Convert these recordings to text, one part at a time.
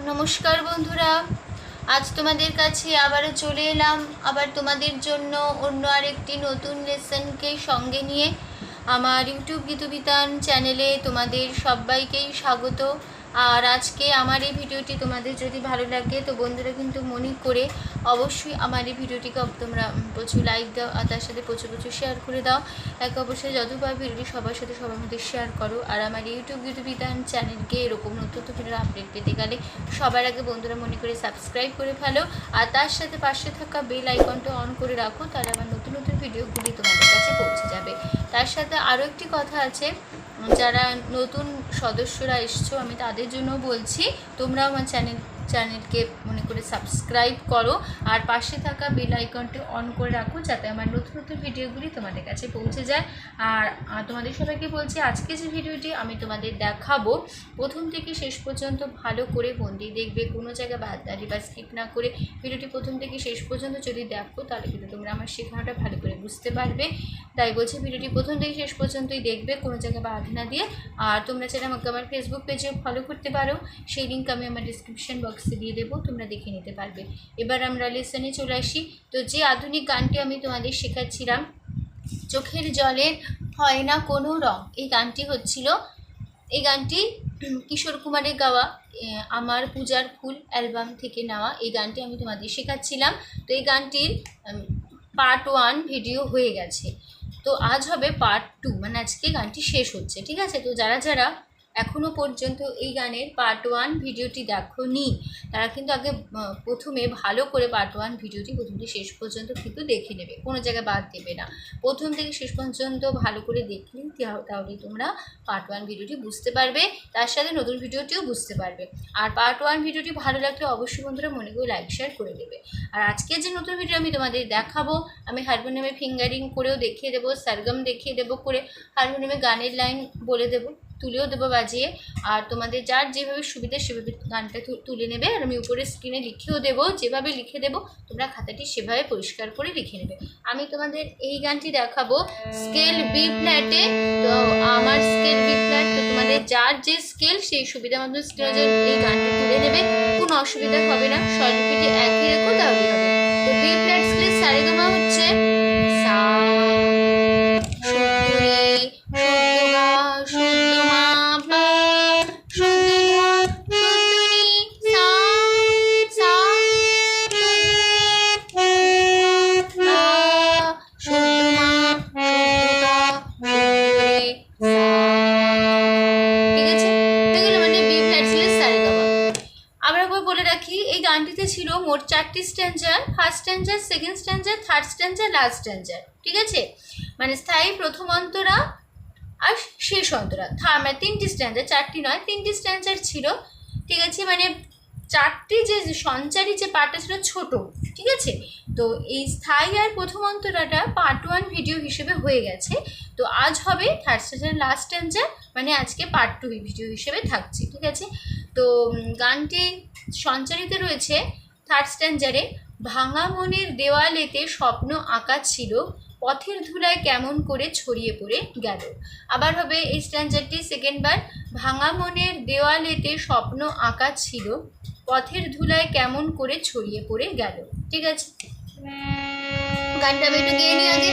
নমস্কার বন্ধুরা, আজ তোমাদের কাছে আবারও চলে এলাম আবার তোমাদের জন্য অন্য আরেকটি নতুন লেসনকে সঙ্গে নিয়ে। আমার ইউটিউব গীতবিতান চ্যানেলে তোমাদের সবাইকেই স্বাগত। আর আজকে আমার এই ভিডিওটি তোমাদের যদি ভালো লাগে তো বন্ধুরা কিন্তু মনে করে অবশ্যই আমার এই ভিডিওটিকে তোমরা প্রচুর লাইক দাও আর তার সাথে প্রচুর শেয়ার করে দাও। এক অবশ্যই যতবার ভিডিওটি সবার সাথে সবার মধ্যে শেয়ার করো। আর আমার ইউটিউব গীতবিতান চ্যানেলকে এরকম নতুন ভিডিওর আপডেট পেতে গেলে সবার আগে বন্ধুরা মনে করে সাবস্ক্রাইব করে ফেলো আর তার সাথে পাশে থাকা বেল আইকনটা অন করে রাখো, তাহলে আমার নতুন নতুন ভিডিওগুলি তোমাদের কাছে পৌঁছে যাবে। তার সাথে আরও একটি কথা আছে, যারা নতুন সদস্যরা এসছো আমি তাদের জন্য বলছি, তোমরা আমার চ্যানেলকে মনে করে সাবস্ক্রাইব করো আর পাশে থাকা বেল আইকনটি অন করে রাখো, যাতে আমার নতুন নতুন ভিডিওগুলি তোমাদের কাছে পৌঁছে যায়। আর তোমাদের সবাইকে বলছি, আজকে যে ভিডিওটি আমি তোমাদের দেখাবো প্রথম থেকে শেষ পর্যন্ত ভালো করে মন দিয়ে দেখবে, কোনো জায়গায় বাদদারি বা স্কিপ না করে ভিডিওটি প্রথম থেকে শেষ পর্যন্ত যদি দেখো তাহলে কিন্তু তোমরা আমার শেখানোটা ভালো করে বুঝতে পারবে। তাই বলছি ভিডিওটি প্রথম থেকে শেষ পর্যন্তই দেখবে, কোনো জায়গায় বাদ না দিয়ে। আর তোমরা চাইলে আমাকে আমার ফেসবুক পেজেও ফলো করতে পারো, সেই লিঙ্ক আমি আমার ডিসক্রিপশন বক্সে দিয়ে দেবো, তোমরা দেখে নিতে পারবে। এবার আমরা লেসনে চলে আসি। তো যে আধুনিক গানটি আমি তোমাদের শেখাচ্ছিলাম, চোখের জলের হয় না কোনো রং, এই গানটি হচ্ছিল, এই গানটি কিশোর কুমারের গাওয়া আমার পূজার ফুল অ্যালবাম থেকে নেওয়া এই গানটি আমি তোমাদের শেখাচ্ছিলাম। তো এই গানটির পার্ট 1 ভিডিও হয়ে গেছে, তো আজ হবে পার্ট 2, মানে আজকে গানটি শেষ হচ্ছে, ঠিক আছে? তো যারা যারা এখনও পর্যন্ত এই গানের পার্ট 1 ভিডিওটি দেখোনি তারা কিন্তু আগে প্রথমে ভালো করে পার্ট 1 ভিডিওটি প্রথম থেকে শেষ পর্যন্ত কিন্তু দেখে নেবে, কোনো জায়গায় বাদ দেবে না। প্রথম থেকে শেষ পর্যন্ত ভালো করে দেখলে তাহলে তোমরা পার্ট 1 ভিডিওটি বুঝতে পারবে, তার সাথে নতুন ভিডিওটিও বুঝতে পারবে। আর পার্ট 1 ভিডিওটি ভালো লাগলে অবশ্যই বন্ধুরা মনে করে লাইক শেয়ার করে দেবে। আর আজকে যে নতুন ভিডিও আমি তোমাদের দেখাবো, আমি হারমোনিয়ামে ফিঙ্গারিং করেও দেখিয়ে দেবো, সারগম দেখিয়ে দেবো, করে হারমোনিয়ামে গানের লাইন বলে দেবো, তুলেও দেবো বাজিয়ে। আর তোমাদের যার যেভাবে সুবিধা সেভাবে গানটা তুলে নেবে, আর আমি উপরে স্ক্রিনে লিখেও দেবো, যেভাবে লিখে দেবো তোমরা খাতাটি সেভাবে পরিষ্কার করে লিখে নেবে। আমি তোমাদের এই গানটি দেখাবো স্কেল বি ফ্ল্যাটে, তো আমার স্কেল বি ফ্ল্যাট, তো তোমাদের যার যে স্কেল সেই সুবিধা মতো স্কেলে এই গানটি তুলে নেবে, কোনো অসুবিধা হবে না, স্বরলিপিটি একই রেখো তাহলেই হবে। তো বি ফ্ল্যাট স্কেলের সারেগামা হচ্ছে সা, এই গানটিতে ছিল মোট 4টি স্ট্যাঞ্জার, ফার্স্ট স্ট্যাঞ্জার, সেকেন্ড স্ট্যাঞ্জার, থার্ড স্ট্যাঞ্জার, লাস্ট স্ট্যাঞ্জার, ঠিক আছে? মানে স্থায়ী প্রথম অন্তরা আর শেষ অন্তরা, মানে 3টি স্ট্যাঞ্জার, 4টি নয় 3টি স্ট্যাঞ্জার ছিল, ঠিক আছে? মানে 4টি যে সঞ্চারী যে পার্টটা ছিল ছোট, ঠিক আছে? তো এই স্থায়ী আর প্রথম অন্তরাটা পার্ট 1 ভিডিও হিসেবে হয়ে গেছে, তো আজ হবে থার্ড স্ট্যাঞ্জার লাস্ট স্ট্যাঞ্জার, মানে আজকে পার্ট 2 ভিডিও হিসেবে থাকছে, ঠিক আছে? তো গানটি সঞ্চারিত রয়েছে থার্ড স্ট্যাঞ্জারে, ভাঙা মনের দেওয়ালেতে স্বপ্ন আঁকা ছিল, পথের ধুলায় কেমন করে ছড়িয়ে পড়ে গেল। আবার হবে এই স্ট্যাঞ্জারটি সেকেন্ড বার, ভাঙা মনের দেওয়ালেতে স্বপ্ন আঁকা ছিল, পথের ধুলায় কেমন করে ছড়িয়ে পড়ে গেল, ঠিক আছে? গানটা আমি একটু গেয়ে নিই আগে।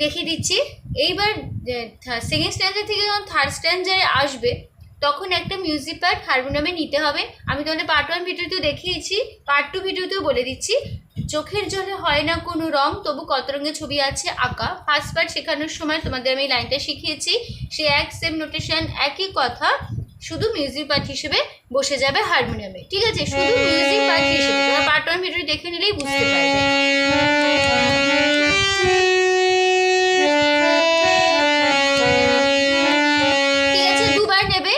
দেখিয়ে দিচ্ছি। এইবার সেকেন্ড স্ট্যাঞ্জার থেকে যখন থার্ড স্ট্যাঞ্জারে আসবে তখন একটা মিউজিক পার্ট হারমোনিয়ামে নিতে হবে। আমি তোমাদের পার্ট 1 ভিডিওতেও দেখিয়েছি, পার্ট 2 ভিডিওতেও বলে দিচ্ছি। চোখের জলে হয় না কোনো রং, তবু কত রঙের ছবি আছে আঁকা। ফার্স্ট পার্ট শেখানোর সময় তোমাদের আমি লাইনটা শিখিয়েছি, সে এক সেম নোটেশন, একই কথা, শুধু মিউজিক পার্ট হিসেবে বসে যাবে হারমোনিয়ামে। ঠিক আছে, শুধু মিউজিক পার্ট হিসেবে। তোমরা পার্ট 1 ভিডিও দেখে নিলেই বুঝতে পারবে। ঠিক আছে, দুবার নেবে।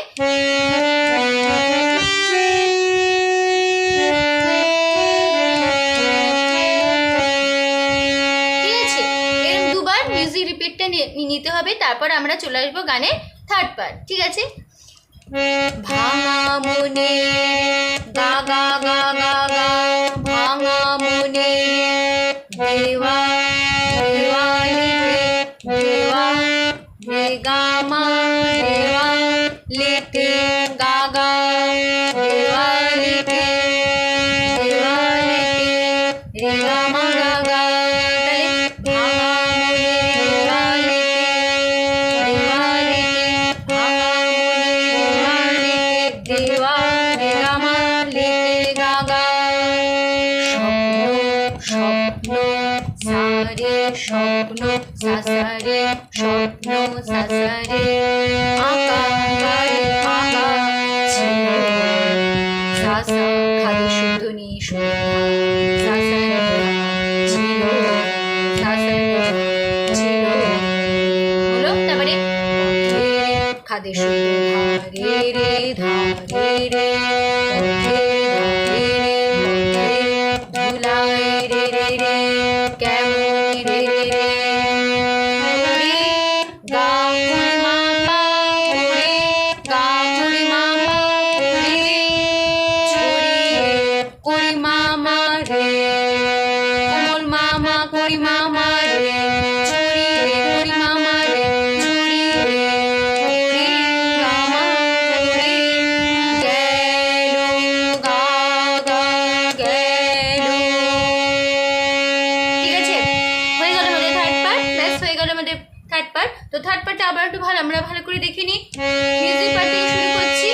নিতে হবে, তারপর আমরা চলে আসবো গানের থার্ড পার্ট। ঠিক আছে, ভাঙা মনে গা গা গা গা গা, ভাঙা মনে দেওয়া দেওয়ালিতে দেওয়া রে গা মা দেওয়া লেতে গা গা দেওয়ালিতে দেওয়ালিতে রে গা মা গা গা। স্বপ্ন সাসারে স্বপ্ন সাসারে আকা গায়ে আকা ছিল সাসা খালি শুধুনি সাসারে ছিল সাসারে ছিল হলো। তারপরে খাদে শুধু ধারে রে ধারে রে ধুলায় রে রে রে কেমন রে রে রে গা কুড়ি মাপা রে গা কুড়ি মাপা রে ছড়ি কুড়ি মামা রে কোমল মামা কুড়ি মামা রে ছড়ি রে কুড়ি মামা রে ছড়ি রে রে গামা রে গেল গা গা গেল। তো থার্ড পার্টটা আবার একটু আমরা ভালো করে দেখে নিই। মিউজিক পার্ট থেকে শুরু করছি।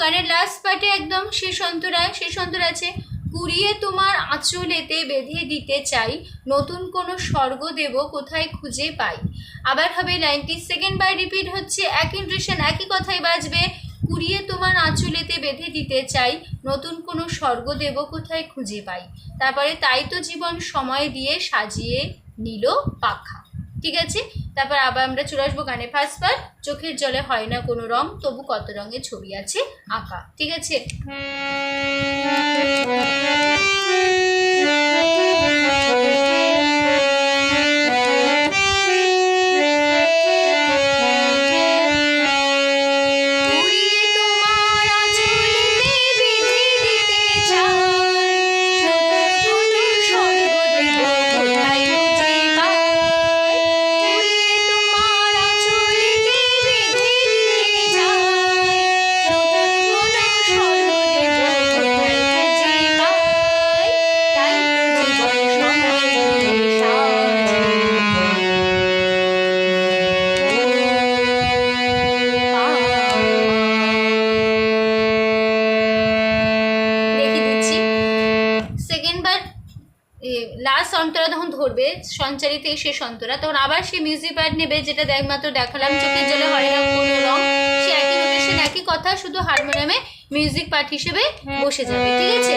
গানের লাস্ট পার্টে একদম শেষ অন্তর আছে। কুড়িয়ে তোমার আঁচলেতে বেঁধে দিতে চাই, নতুন কোনো স্বর্গ দেব কোথায় খুঁজে পাই। আবার হবে লাইনটি সেকেন্ড বার রিপিট হচ্ছে, একই ইন্ট্রেশন একই কথাই বাজবে। কুড়িয়ে তোমার আঁচলেতে বেঁধে দিতে চাই, নতুন কোনো স্বর্গ দেব কোথায় খুঁজে পাই। তারপরে তাই তো জীবন সময় দিয়ে সাজিয়ে নিল পাখা। ঠিক আছে, তারপর আবার আমরা চলে আসবো গানে ফার্স্ট পার্ট, চোখের জলে হয় না কোনো রং, তবু কত রঙের ছবি আছে আঁকা। ঠিক আছে, লাস্ট অন্তরা তখন ধরবে, সঞ্চারিত শেষ অন্তরা, তখন আবার সে মিউজিক প্যাড নেবে, যেটা একমাত্র দেখালাম চোখের জলে হরে না কোনো রং, সে একই নোটেশন একই কথা, শুধু হারমোনিয়ামে মিউজিক পার্ট হিসেবে বসে যাবে। ঠিক আছে?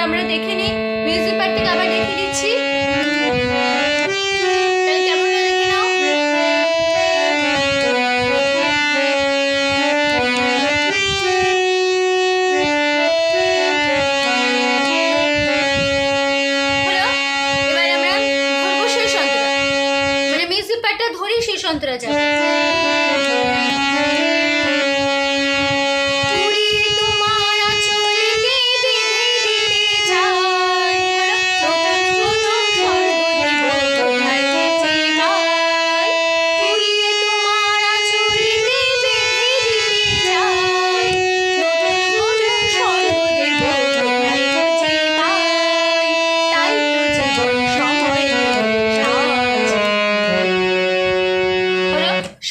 আমরা দেখে নিই, মিউজিক পার্ট থেকে আবার দেখে দিচ্ছি। কেমন দেখে নাও। এবার আমরা ধরবো শেষ অন্তরা, মানে মিউজিক পার্টটা ধরেই শেষ অন্তরা যাবে।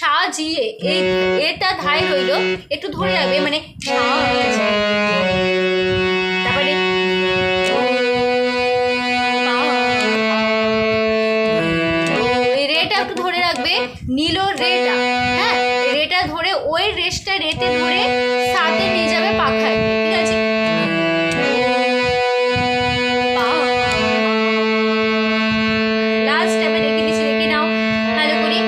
সাজিয়ে এটা ধাই রইল, একটু ধরে রাখবে, মানে তারপরে রেটা একটু ধরে রাখবে, নীল রেটা, হ্যাঁ রেটা ধরে ওই রেসটা রেতে ধরে সাথে নিয়ে যাবে পাখায়। ঠিক আছে? লাস্ট আমি রেখে দিচ্ছি, রেখে নাও ভালো করে।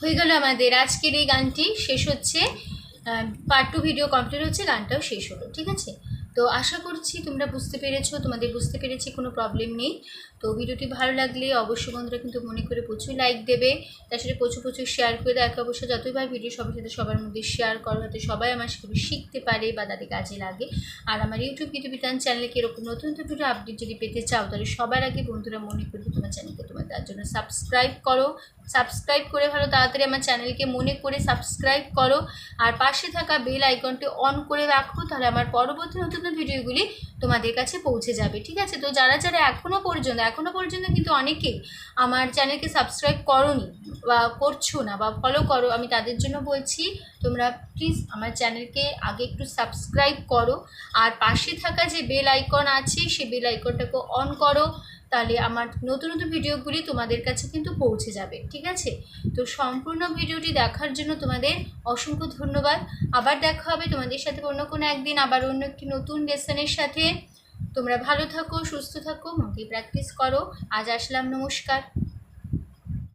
হয়ে গেল আমাদের আজকের এই গানটি শেষ হচ্ছে, পার্ট 2 ভিডিও কমপ্লিট হচ্ছে, গানটাও শেষ হলো। ঠিক আছে, তো আশা করছি তোমরা বুঝতে পেরেছো, তোমাদের বুঝতে পেরেছি, কোনো প্রবলেম নেই। তো ভিডিওটি ভালো লাগলে অবশ্যই বন্ধুরা কিন্তু মনে করে প্রচুর লাইক দেবে, তার সাথে প্রচুর প্রচুর শেয়ার করে দাও। একে অবশ্যই যতবার ভিডিও সবার সাথে সবার মধ্যে শেয়ার করো, যাতে সবাই আমার সাথে শিখতে পারে বা তাদের কাজে লাগে। আর আমার ইউটিউব গীতবিতান চ্যানেলকে এরকম নতুন নতুন ভিডিও আপডেট যদি পেতে চাও, তাহলে সবার আগে বন্ধুরা মনে করে তোমার চ্যানেলকে তোমার তার জন্য সাবস্ক্রাইব করো। সাবস্ক্রাইব করে ভালো তাড়াতাড়ি আমার চ্যানেলকে মনে করে সাবস্ক্রাইব করো, আর পাশে থাকা বেল আইকনটি অন করে রাখো, তাহলে আমার পরবর্তী নতুন নতুন ভিডিওগুলি তোমাদের কাছে পৌঁছে যাবে। ঠিক আছে, তো যারা যারা এখনও পর্যন্ত কিন্তু অনেকেই আমার চ্যানেলকে সাবস্ক্রাইব করোনি বা করছো না বা ফলো করো, আমি তাদের জন্য বলছি তোমরা প্লিজ আমার চ্যানেলকে আগে একটু সাবস্ক্রাইব করো, আর পাশে থাকা যে বেল আইকন আছে সেই বেল আইকনটাকে অন করো, তাহলে আমার নতুন নতুন ভিডিওগুলি তোমাদের কাছে কিন্তু পৌঁছে যাবে। ঠিক আছে, তো সম্পূর্ণ ভিডিওটি দেখার জন্য তোমাদের অসংখ্য ধন্যবাদ। আবার দেখা হবে তোমাদের সাথে অন্য কোনো একদিন, আবার অন্য একটি নতুন লেসনের সাথে। তোমরা ভালো থাকো, সুস্থ থাকো, মন দিয়ে প্র্যাকটিস করো। আজ আসলাম, নমস্কার।